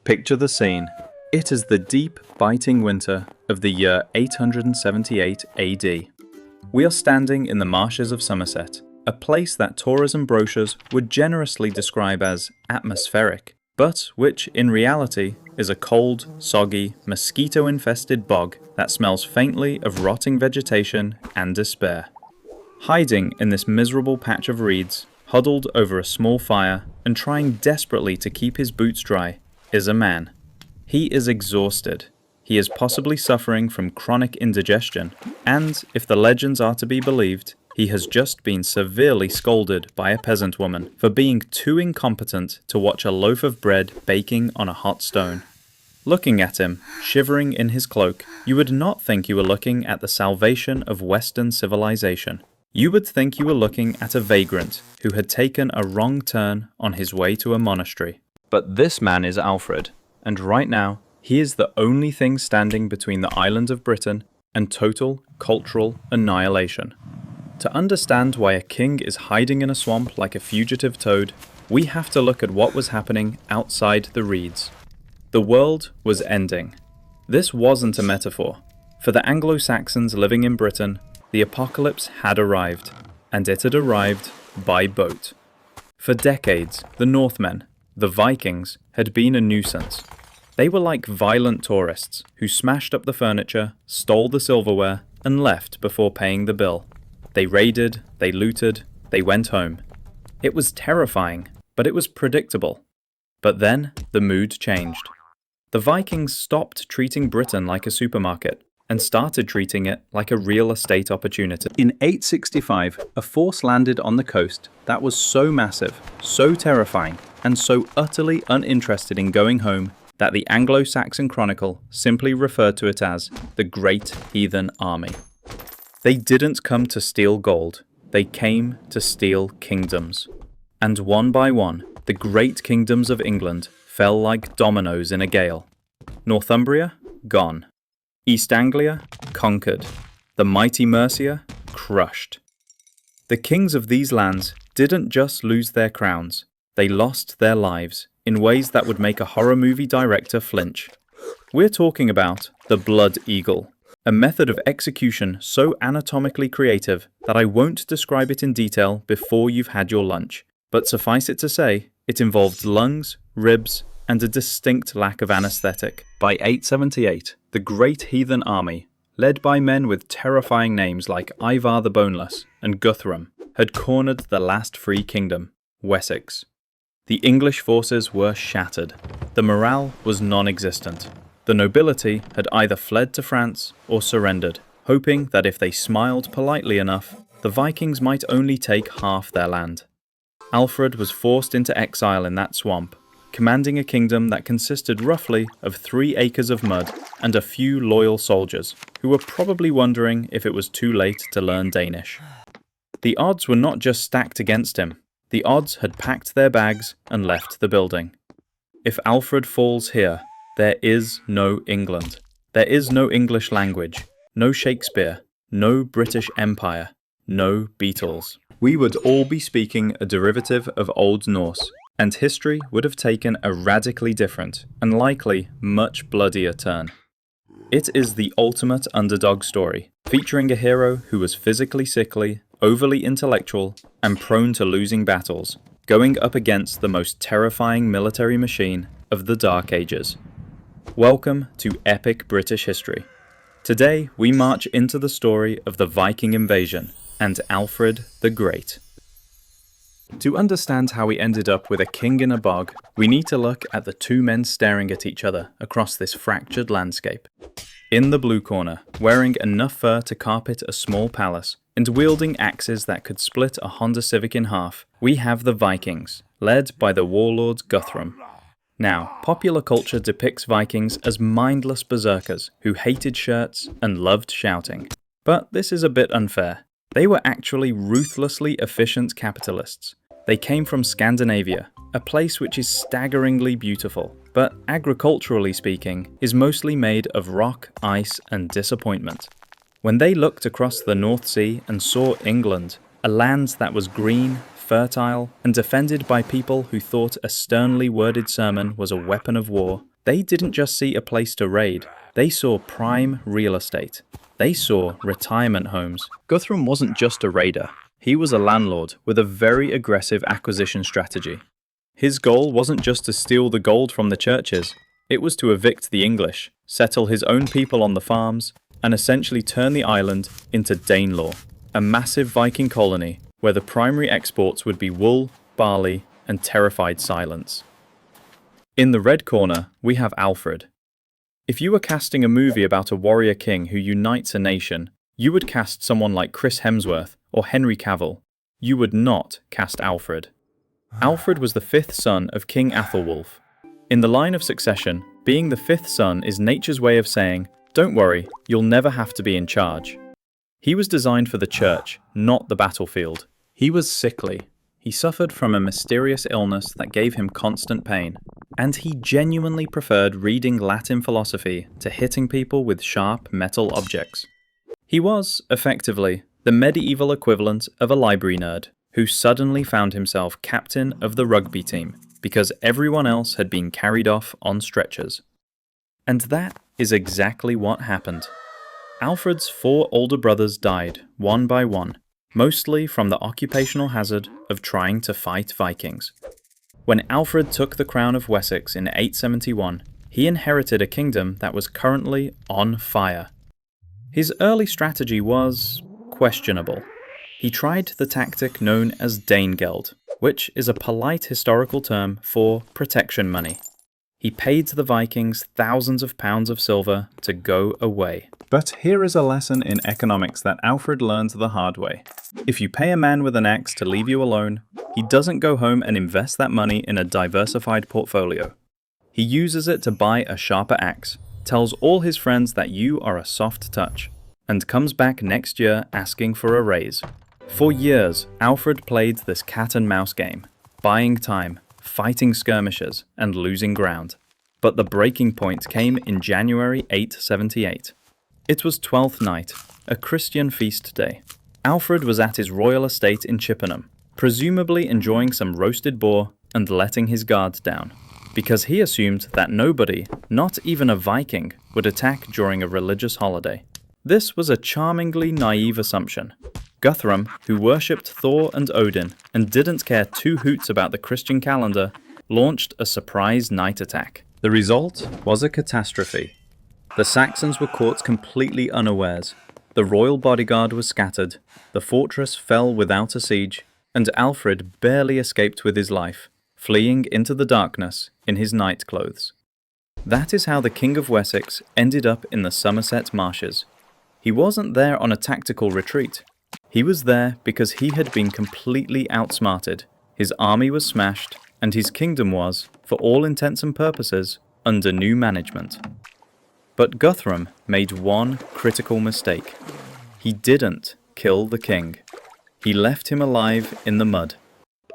Picture the scene. It is the deep, biting winter of the year 878 AD. We are standing in the marshes of Somerset, a place that tourism brochures would generously describe as atmospheric, but which in reality is a cold, soggy, mosquito-infested bog that smells faintly of rotting vegetation and despair. Hiding in this miserable patch of reeds, huddled over a small fire and trying desperately to keep his boots dry, is a man. He is exhausted. He is possibly suffering from chronic indigestion, and, if the legends are to be believed, he has just been severely scolded by a peasant woman for being too incompetent to watch a loaf of bread baking on a hot stone. Looking at him, shivering in his cloak, you would not think you were looking at the salvation of Western civilization. You would think you were looking at a vagrant who had taken a wrong turn on his way to a monastery. But this man is Alfred, and right now, he is the only thing standing between the island of Britain and total cultural annihilation. To understand why a king is hiding in a swamp like a fugitive toad, we have to look at what was happening outside the reeds. The world was ending. This wasn't a metaphor. For the Anglo-Saxons living in Britain, the apocalypse had arrived, and it had arrived by boat. For decades, the Northmen, the Vikings, had been a nuisance. They were like violent tourists who smashed up the furniture, stole the silverware, and left before paying the bill. They raided, they looted, they went home. It was terrifying, but it was predictable. But then, the mood changed. The Vikings stopped treating Britain like a supermarket and started treating it like a real estate opportunity. In 865, a force landed on the coast that was so massive, so terrifying, and so utterly uninterested in going home that the Anglo-Saxon Chronicle simply referred to it as the Great Heathen Army. They didn't come to steal gold, they came to steal kingdoms. And one by one, the great kingdoms of England fell like dominoes in a gale. Northumbria, gone. East Anglia, conquered. The mighty Mercia, crushed. The kings of these lands didn't just lose their crowns, they lost their lives in ways that would make a horror movie director flinch. We're talking about the blood eagle, a method of execution so anatomically creative that I won't describe it in detail before you've had your lunch, but suffice it to say, it involved lungs, ribs, and a distinct lack of anesthetic. By 878, the Great Heathen Army, led by men with terrifying names like Ivar the Boneless and Guthrum, had cornered the last free kingdom, Wessex. The English forces were shattered. The morale was non-existent. The nobility had either fled to France or surrendered, hoping that if they smiled politely enough, the Vikings might only take half their land. Alfred was forced into exile in that swamp, commanding a kingdom that consisted roughly of 3 acres of mud and a few loyal soldiers, who were probably wondering if it was too late to learn Danish. The odds were not just stacked against him. The odds had packed their bags and left the building. If Alfred falls here, there is no England. There is no English language, no Shakespeare, no British Empire, no Beatles. We would all be speaking a derivative of Old Norse, and history would have taken a radically different, and likely much bloodier turn. It is the ultimate underdog story, featuring a hero who was physically sickly, overly intellectual, and prone to losing battles, going up against the most terrifying military machine of the Dark Ages. Welcome to epic British history. Today we march into the story of the Viking invasion and Alfred the Great. To understand how we ended up with a king in a bog, we need to look at the 2 men staring at each other across this fractured landscape. In the blue corner, wearing enough fur to carpet a small palace, and wielding axes that could split a Honda Civic in half, we have the Vikings, led by the warlord Guthrum. Now, popular culture depicts Vikings as mindless berserkers who hated shirts and loved shouting. But this is a bit unfair. They were actually ruthlessly efficient capitalists. They came from Scandinavia, a place which is staggeringly beautiful, but agriculturally speaking, is mostly made of rock, ice, and disappointment. When they looked across the North Sea and saw England, a land that was green, fertile, and defended by people who thought a sternly worded sermon was a weapon of war, They didn't just see a place to raid, they saw prime real estate. They saw retirement homes. Guthrum wasn't just a raider, he was a landlord with a very aggressive acquisition strategy. His goal wasn't just to steal the gold from the churches, it was to evict the English, settle his own people on the farms, and essentially turn the island into Danelaw, a massive Viking colony where the primary exports would be wool, barley, and terrified silence. In the red corner, we have Alfred. If you were casting a movie about a warrior king who unites a nation, you would cast someone like Chris Hemsworth or Henry Cavill. You would not cast Alfred. Alfred was the fifth son of King Athelwulf. In the line of succession, being the fifth son is nature's way of saying, don't worry, you'll never have to be in charge. He was designed for the church, not the battlefield. He was sickly. He suffered from a mysterious illness that gave him constant pain, and he genuinely preferred reading Latin philosophy to hitting people with sharp metal objects. He was, effectively, the medieval equivalent of a library nerd who suddenly found himself captain of the rugby team because everyone else had been carried off on stretchers. And that is exactly what happened. Alfred's 4 older brothers died, one by one, mostly from the occupational hazard of trying to fight Vikings. When Alfred took the crown of Wessex in 871, he inherited a kingdom that was currently on fire. His early strategy was questionable. He tried the tactic known as Danegeld, which is a polite historical term for protection money. He paid the Vikings thousands of pounds of silver to go away. But here is a lesson in economics that Alfred learned the hard way. If you pay a man with an axe to leave you alone, he doesn't go home and invest that money in a diversified portfolio. He uses it to buy a sharper axe, tells all his friends that you are a soft touch, and comes back next year asking for a raise. For years, Alfred played this cat and mouse game, buying time, fighting skirmishes, and losing ground. But the breaking point came in January 878. It was Twelfth Night, a Christian feast day. Alfred was at his royal estate in Chippenham, presumably enjoying some roasted boar and letting his guard down, because he assumed that nobody, not even a Viking, would attack during a religious holiday. This was a charmingly naive assumption. Guthrum, who worshipped Thor and Odin and didn't care 2 hoots about the Christian calendar, launched a surprise night attack. The result was a catastrophe. The Saxons were caught completely unawares. The royal bodyguard was scattered, the fortress fell without a siege, and Alfred barely escaped with his life, fleeing into the darkness in his night clothes. That is how the King of Wessex ended up in the Somerset marshes. He wasn't there on a tactical retreat. He was there because he had been completely outsmarted, his army was smashed, and his kingdom was, for all intents and purposes, under new management. But Guthrum made one critical mistake. He didn't kill the king. He left him alive in the mud.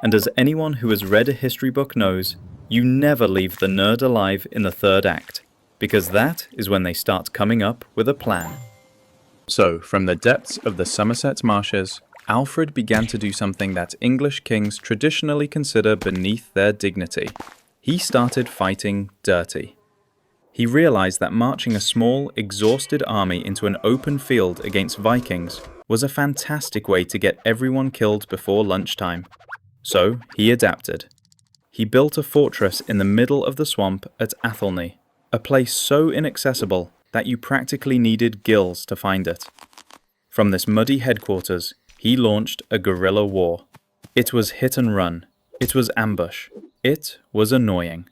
And as anyone who has read a history book knows, you never leave the nerd alive in the 3rd act, because that is when they start coming up with a plan. So, from the depths of the Somerset marshes, Alfred began to do something that English kings traditionally consider beneath their dignity. He started fighting dirty. He realized that marching a small, exhausted army into an open field against Vikings was a fantastic way to get everyone killed before lunchtime. So, he adapted. He built a fortress in the middle of the swamp at Athelney, a place so inaccessible that you practically needed gills to find it. From this muddy headquarters, he launched a guerrilla war. It was hit and run. It was ambush. It was annoying.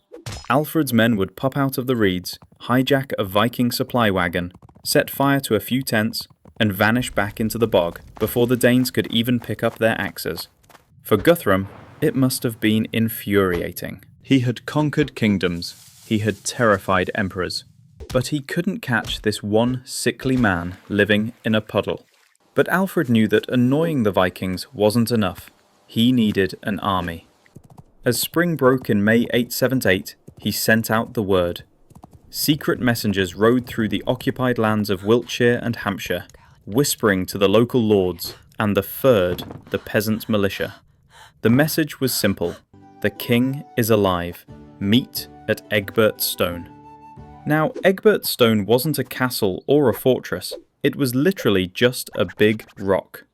Alfred's men would pop out of the reeds, hijack a Viking supply wagon, set fire to a few tents, and vanish back into the bog before the Danes could even pick up their axes. For Guthrum, it must have been infuriating. He had conquered kingdoms. He had terrified emperors. But he couldn't catch this one sickly man living in a puddle. But Alfred knew that annoying the Vikings wasn't enough. He needed an army. As spring broke in May 878, he sent out the word. Secret messengers rode through the occupied lands of Wiltshire and Hampshire, whispering to the local lords and the Fyrd, the peasant militia. The message was simple. The king is alive. Meet at Egbert Stone. Now, Egbert's stone wasn't a castle or a fortress, it was literally just a big rock.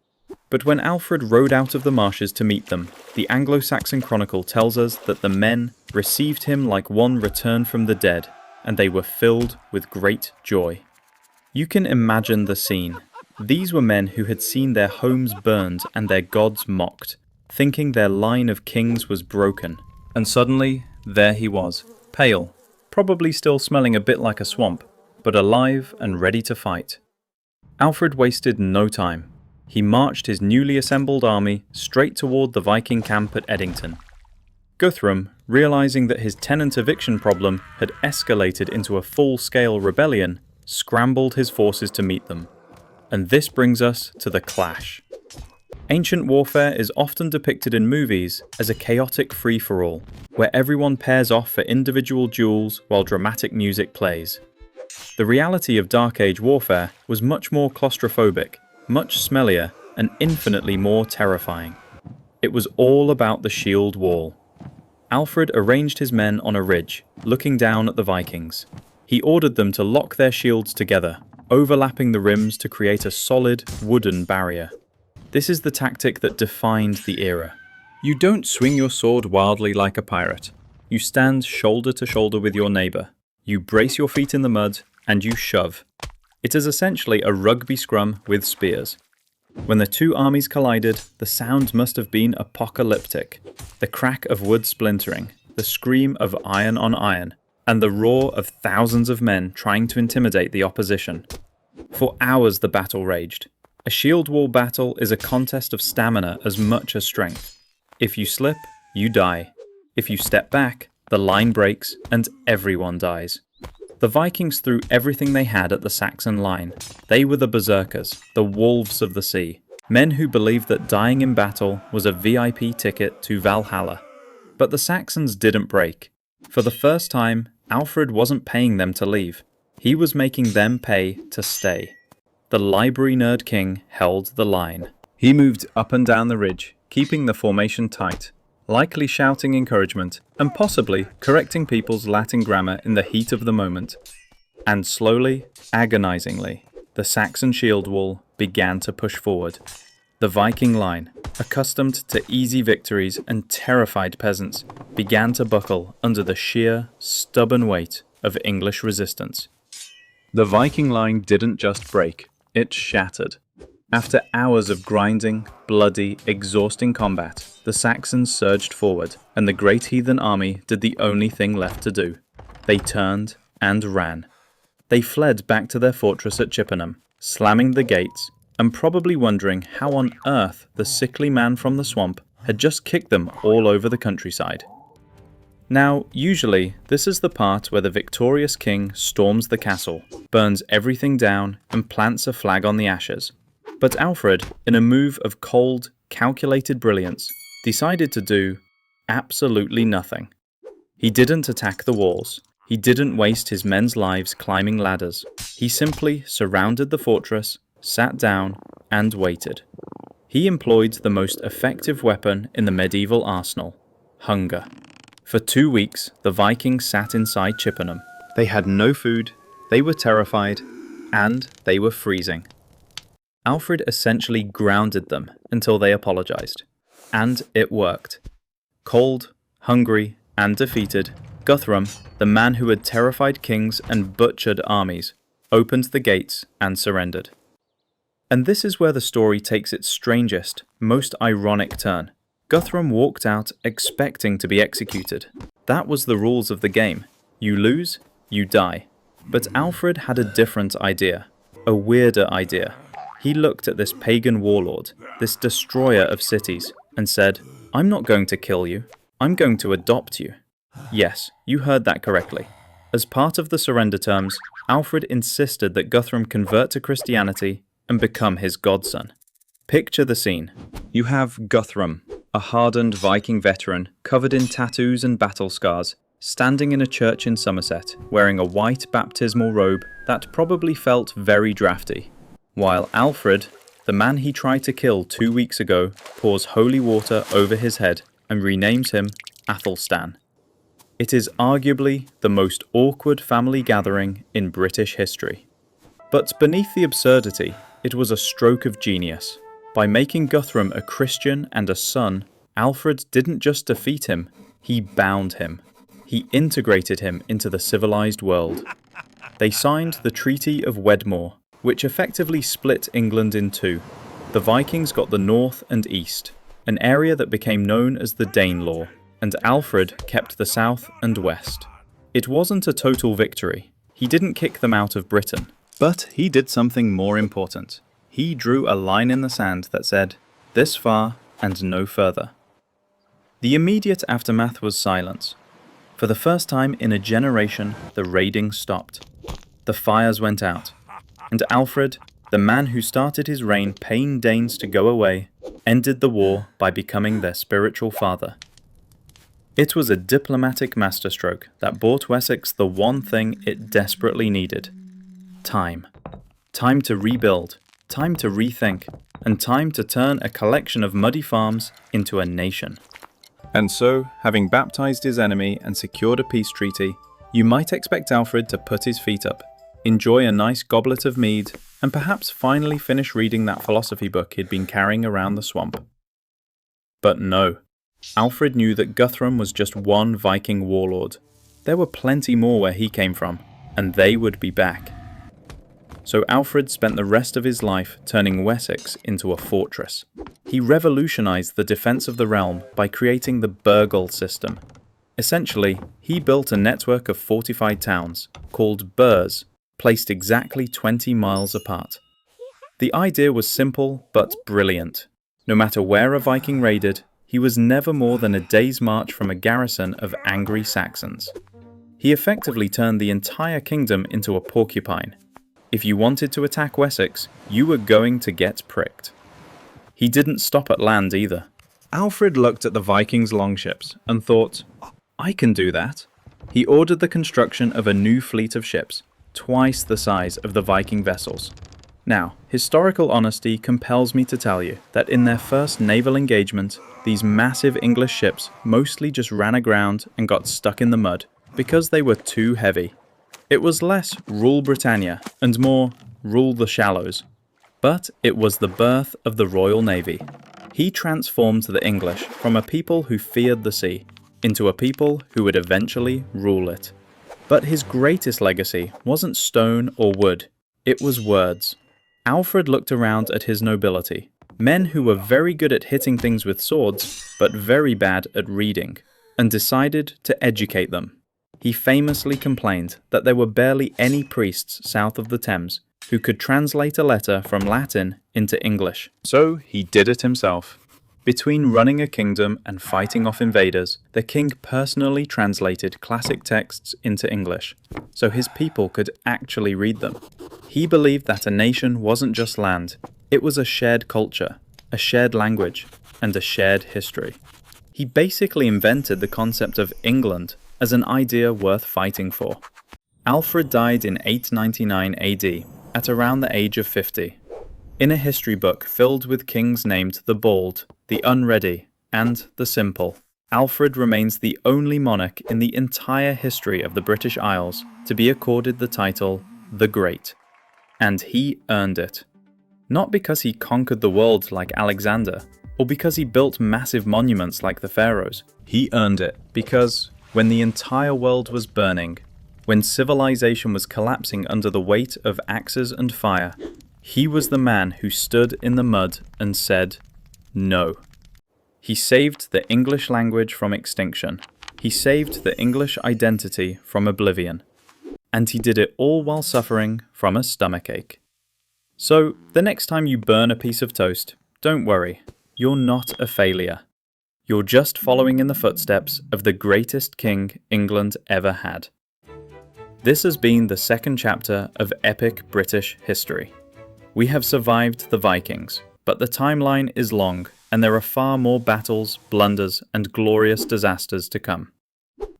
But when Alfred rode out of the marshes to meet them, the Anglo-Saxon chronicle tells us that the men received him like one returned from the dead, and they were filled with great joy. You can imagine the scene. These were men who had seen their homes burned and their gods mocked, thinking their line of kings was broken. And suddenly, there he was, pale, probably still smelling a bit like a swamp, but alive and ready to fight. Alfred wasted no time. He marched his newly assembled army straight toward the Viking camp at Edington. Guthrum, realizing that his tenant eviction problem had escalated into a full-scale rebellion, scrambled his forces to meet them. And this brings us to the clash. Ancient warfare is often depicted in movies as a chaotic free-for-all, where everyone pairs off for individual duels while dramatic music plays. The reality of Dark Age warfare was much more claustrophobic, much smellier, and infinitely more terrifying. It was all about the shield wall. Alfred arranged his men on a ridge, looking down at the Vikings. He ordered them to lock their shields together, overlapping the rims to create a solid, wooden barrier. This is the tactic that defined the era. You don't swing your sword wildly like a pirate. You stand shoulder to shoulder with your neighbour. You brace your feet in the mud, and you shove. It is essentially a rugby scrum with spears. When the two armies collided, the sound must have been apocalyptic. The crack of wood splintering, the scream of iron on iron, and the roar of thousands of men trying to intimidate the opposition. For hours the battle raged. A shield wall battle is a contest of stamina as much as strength. If you slip, you die. If you step back, the line breaks and everyone dies. The Vikings threw everything they had at the Saxon line. They were the berserkers, the wolves of the sea, men who believed that dying in battle was a VIP ticket to Valhalla. But the Saxons didn't break. For the first time, Alfred wasn't paying them to leave. He was making them pay to stay. The library nerd king held the line. He moved up and down the ridge, keeping the formation tight, likely shouting encouragement, and possibly correcting people's Latin grammar in the heat of the moment. And slowly, agonizingly, the Saxon shield wall began to push forward. The Viking line, accustomed to easy victories and terrified peasants, began to buckle under the sheer, stubborn weight of English resistance. The Viking line didn't just break, it shattered. After hours of grinding, bloody, exhausting combat, the Saxons surged forward, and the Great Heathen Army did the only thing left to do. They turned and ran. They fled back to their fortress at Chippenham, slamming the gates, and probably wondering how on earth the sickly man from the swamp had just kicked them all over the countryside. Now, usually, this is the part where the victorious king storms the castle, burns everything down, and plants a flag on the ashes. But Alfred, in a move of cold, calculated brilliance, decided to do absolutely nothing. He didn't attack the walls. He didn't waste his men's lives climbing ladders. He simply surrounded the fortress, sat down, and waited. He employed the most effective weapon in the medieval arsenal: hunger. For 2 weeks, the Vikings sat inside Chippenham. They had no food, they were terrified, and they were freezing. Alfred essentially grounded them until they apologized. And it worked. Cold, hungry, and defeated, Guthrum, the man who had terrified kings and butchered armies, opened the gates and surrendered. And this is where the story takes its strangest, most ironic turn. Guthrum walked out expecting to be executed. That was the rules of the game. You lose, you die. But Alfred had a different idea, a weirder idea. He looked at this pagan warlord, this destroyer of cities, and said, "I'm not going to kill you. I'm going to adopt you." Yes, you heard that correctly. As part of the surrender terms, Alfred insisted that Guthrum convert to Christianity and become his godson. Picture the scene. You have Guthrum, a hardened Viking veteran covered in tattoos and battle scars, standing in a church in Somerset, wearing a white baptismal robe that probably felt very drafty, while Alfred, the man he tried to kill 2 weeks ago, pours holy water over his head and renames him Athelstan. It is arguably the most awkward family gathering in British history. But beneath the absurdity, it was a stroke of genius. By making Guthrum a Christian and a son, Alfred didn't just defeat him, he bound him. He integrated him into the civilized world. They signed the Treaty of Wedmore, which effectively split England in two. The Vikings got the north and east, an area that became known as the Danelaw, and Alfred kept the south and west. It wasn't a total victory. He didn't kick them out of Britain. But he did something more important. He drew a line in the sand that said, "This far and no further." The immediate aftermath was silence. For the first time in a generation, the raiding stopped. The fires went out, and Alfred, the man who started his reign paying Danes to go away, ended the war by becoming their spiritual father. It was a diplomatic masterstroke that brought Wessex the one thing it desperately needed: time. Time to rebuild, time to rethink, and time to turn a collection of muddy farms into a nation. And so, having baptized his enemy and secured a peace treaty, you might expect Alfred to put his feet up, enjoy a nice goblet of mead, and perhaps finally finish reading that philosophy book he'd been carrying around the swamp. But no. Alfred knew that Guthrum was just one Viking warlord. There were plenty more where he came from, and they would be back. So Alfred spent the rest of his life turning Wessex into a fortress. He revolutionized the defense of the realm by creating the burgle system. Essentially, he built a network of fortified towns, called burhs, placed exactly 20 miles apart. The idea was simple but brilliant. No matter where a Viking raided, he was never more than a day's march from a garrison of angry Saxons. He effectively turned the entire kingdom into a porcupine. If you wanted to attack Wessex, you were going to get pricked. He didn't stop at land either. Alfred looked at the Vikings' longships and thought, "I can do that." He ordered the construction of a new fleet of ships, twice the size of the Viking vessels. Now, historical honesty compels me to tell you that in their first naval engagement, these massive English ships mostly just ran aground and got stuck in the mud because they were too heavy. It was less rule Britannia and more rule the shallows. But it was the birth of the Royal Navy. He transformed the English from a people who feared the sea into a people who would eventually rule it. But his greatest legacy wasn't stone or wood, it was words. Alfred looked around at his nobility, men who were very good at hitting things with swords, but very bad at reading, and decided to educate them. He famously complained that there were barely any priests south of the Thames who could translate a letter from Latin into English. So he did it himself. Between running a kingdom and fighting off invaders, the king personally translated classic texts into English, so his people could actually read them. He believed that a nation wasn't just land, it was a shared culture, a shared language, and a shared history. He basically invented the concept of England as an idea worth fighting for. Alfred died in 899 AD, at around the age of 50. In a history book filled with kings named the Bald, the Unready, and the Simple, Alfred remains the only monarch in the entire history of the British Isles to be accorded the title the Great. And he earned it. Not because he conquered the world like Alexander, or because he built massive monuments like the pharaohs. He earned it because when the entire world was burning, when civilization was collapsing under the weight of axes and fire, he was the man who stood in the mud and said, no. He saved the English language from extinction. He saved the English identity from oblivion. And he did it all while suffering from a stomachache. So, the next time you burn a piece of toast, don't worry, you're not a failure. You're just following in the footsteps of the greatest king England ever had. This has been the second chapter of epic British history. We have survived the Vikings, but the timeline is long, and there are far more battles, blunders, and glorious disasters to come.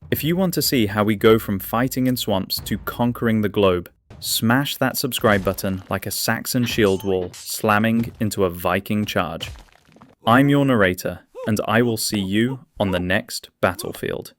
If you want to see how we go from fighting in swamps to conquering the globe, smash that subscribe button like a Saxon shield wall slamming into a Viking charge. I'm your narrator, and I will see you on the next battlefield.